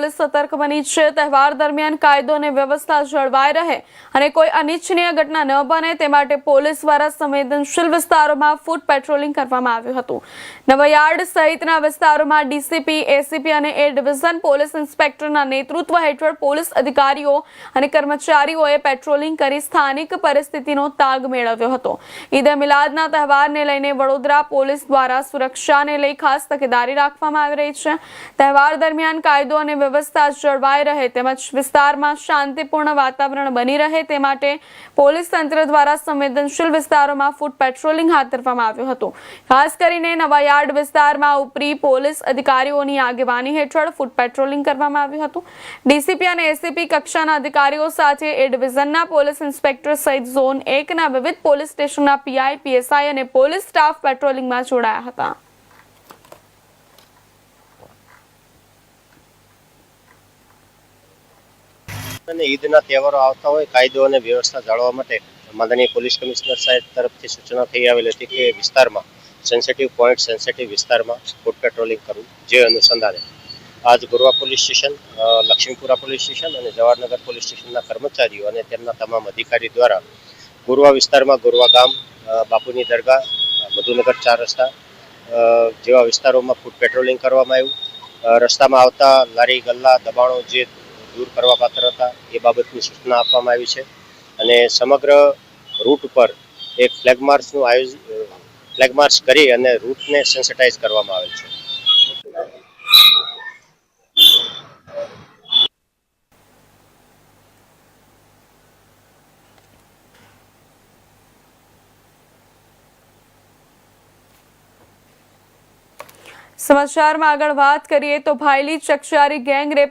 Police સતર્ક બની છે। તહેવાર દરમિયાન કાયદો અને વ્યવસ્થા જળવાઈ રહે અને કોઈ અનિચ્છનીય ઘટના ન બને તે માટે પોલીસ દ્વારા સંવેદનશીલ વિસ્તારોમાં ફૂટ પેટ્રોલિંગ કરવામાં આવ્યું હતું। નવાયાર્ડ સહિતના વિસ્તારોમાં ડીસીપી, એસીપી અને એ ડિવિઝન પોલીસ ઇન્સ્પેક્ટરના નેતૃત્વ હેઠળ પોલીસ અધિકારીઓ અને કર્મચારીઓએ પેટ્રોલિંગ કરી સ્થાનિક પરિસ્થિતિનો તાગ મેળવ્યો હતો। ઈદ મિલાદના તહેવારને લઈને વડોદરા પોલીસ દ્વારા સુરક્ષાને લઈ ખાસ તકેદારી રાખવામાં આવી રહી છે। તહેવાર દરમિયાન કાયદો અને વ્યવસ્થા જળવાઈ રહે તેમજ વિસ્તારમાં શાંતિપૂર્ણ વાતાવરણ બની રહે તે માટે પોલીસ તંત્ર દ્વારા સંવેદનશીલ વિસ્તારોમાં ફૂટ પેટ્રોલિંગ હાથ ધરવામાં આવ્યું હતું। ખાસ કરીને નવાયાર્ડ વિસ્તારમાં ઉપરી પોલીસ અધિકારીઓની આગેવાની હેઠળ ફૂટ પેટ્રોલિંગ કરવામાં આવ્યું હતું। ડીસીપી અને એસીપી કક્ષાના અધિકારીઓ સાથે એ ડિવિઝનના પોલીસ ઇન્સ્પેક્ટર સહિત ઝોન 1ના વિવિધ પોલીસ સ્ટેશનના પીઆઈ, પીએસઆઈ અને પોલીસ સ્ટાફ પેટ્રોલિંગમાં જોડાયા હતા। અને ઈદના તહેવારો આવતા હોય કાયદો અને વ્યવસ્થા જાળવવા માટે માનનીય પોલીસ કમિશનર સાહેબ તરફથી સૂચના થઈ આવેલી હતી કે વિસ્તારમાં સેન્સિટિવ પોઈન્ટ, સેન્સિટિવ વિસ્તારમાં ફૂટ પેટ્રોલિંગ કરવું। જે અનુસંધાને આજ Gorwa police station, Laxmipura police station અને જવાહરનગર પોલીસ સ્ટેશનના કર્મચારીઓ અને તેમના તમામ અધિકારી દ્વારા ગોરવા વિસ્તારમાં ગોરવા ગામ, બાપુની દરગાહ, મધુનગર 4 રસ્તા જેવા વિસ્તારોમાં ફૂટ પેટ્રોલિંગ કરવામાં આવ્યું। રસ્તામાં આવતા લારી ગલ્લા દબાણો જે દૂર કરવા પાત્ર હતા એ બાબતની સૂચના આપવામાં આવી છે અને સમગ્ર રૂટ પર એક ફ્લેગ માર્ચ કરી અને રૂટને સેન્સિટાઇઝ કરવામાં આવેલ છે। સમાચારમાં આગળ વાત કરીએ તો ભાયલી ચકચારી ગેંગ રેપ